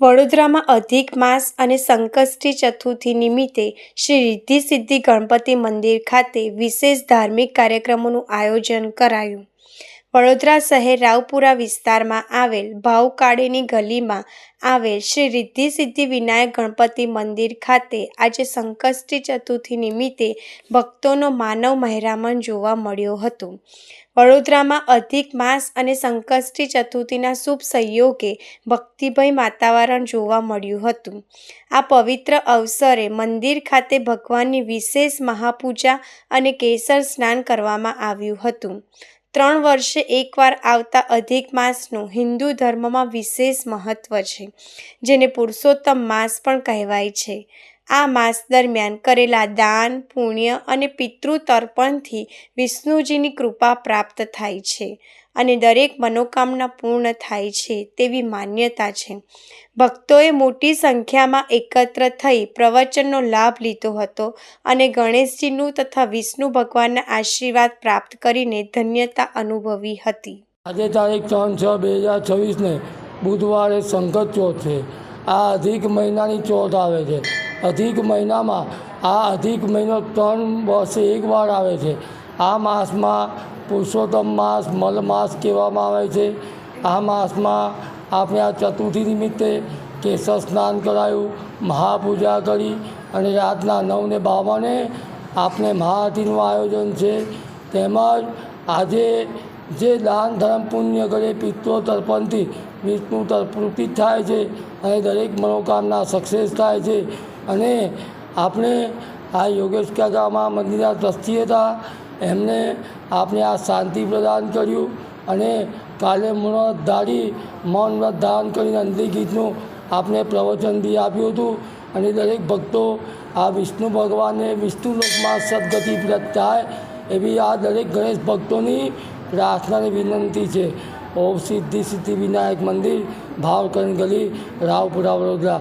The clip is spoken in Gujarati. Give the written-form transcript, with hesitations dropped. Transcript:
વડોદરામાં અધિક માસ અને સંકષ્ટી ચતુર્થી નિમિત્તે શ્રી રિદ્ધિ સિદ્ધિ ગણપતિ મંદિર ખાતે વિશેષ ધાર્મિક કાર્યક્રમોનું આયોજન કરાયું। વડોદરા શહેર રાવપુરા વિસ્તારમાં આવેલ ભાવકાળીની ગલીમાં આવેલ શ્રી રિદ્ધિ સિદ્ધિ વિનાયક ગણપતિ મંદિર ખાતે આજે સંકષ્ટી ચતુર્થી નિમિત્તે ભક્તોનો માનવ મહેરામણ જોવા મળ્યો હતો। વડોદરામાં અધિક માસ અને સંકષ્ટી ચતુર્થીના શુભ સંયોગે ભક્તિમય વાતાવરણ જોવા મળ્યું હતું। આ પવિત્ર અવસરે મંદિર ખાતે ભગવાનની વિશેષ મહાપૂજા અને કેસર સ્નાન કરવામાં આવ્યું હતું। 3 વર્ષે એકવાર આવતા અધિક માસનું હિન્દુ ધર્મમાં વિશેષ મહત્વ છે, જેને પુરુષોત્તમ માસ પણ કહેવાય છે। આ માસ દરમિયાન કરેલા દાન, પુણ્ય અને પિતૃ તર્પણથી વિષ્ણુજીની કૃપા પ્રાપ્ત થાય છે અને દરેક મનોકામના પૂર્ણ થાય છે તેવી માન્યતા છે। ભક્તોએ મોટી સંખ્યામાં એકત્ર થઈ પ્રવચનનો લાભ લીધો હતો અને ગણેશજીનું તથા વિષ્ણુ ભગવાનના આશીર્વાદ પ્રાપ્ત કરીને ધન્યતા અનુભવી હતી। આજે તારીખ 3/6/2026 બુધવારે સંકટ ચોથ છે। આ અધિક મહિનાની ચોથ આવે છે। અધિક મહિનામાં અધિક મહિનો 3 વર્ષે એકવાર આવે છે। આ માસમાં પુરુષોત્તમ માસ, મલ માસ કહેવામાં આવે છે। આ માસમાં આપણે આ ચતુર્થી નિમિત્તે કેસર સ્નાન કરાયું, મહાપૂજા કરી અને રાતના 9:52 આપણે મહાઆરતીનું આયોજન છે। તેમજ આજે જે દાન ધર્મ પુણ્ય કરે પિતૃ તર્પણથી વિષ્ણુ તૃપ્તિ થાય છે અને દરેક મનોકામના સક્સેસ થાય છે। અને આપણે આ યોગેશ કાકામાં મંદિરના ટ્રસ્ટી હતા, એમને આપણે આ શાંતિ પ્રદાન કર્યું અને કાલે મુહૂર્ત ધારી મૌન વ્રત ધારણ કરીને અંતિમ ગીતનું આપણે પ્રવચન બી આપ્યું હતું અને દરેક ભક્તો આ વિષ્ણુ ભગવાનને વિષ્ણુ લોકમાં સદગતિ પ્રાપ્ત થાય એવી આ દરેક ગણેશ ભક્તોની પ્રાર્થનાની વિનંતી છે। ઓમ સિદ્ધિ સિદ્ધિ વિનાયક મંદિર, ભાવકાળીની ગલી, રાવપુરા, વડોદરા।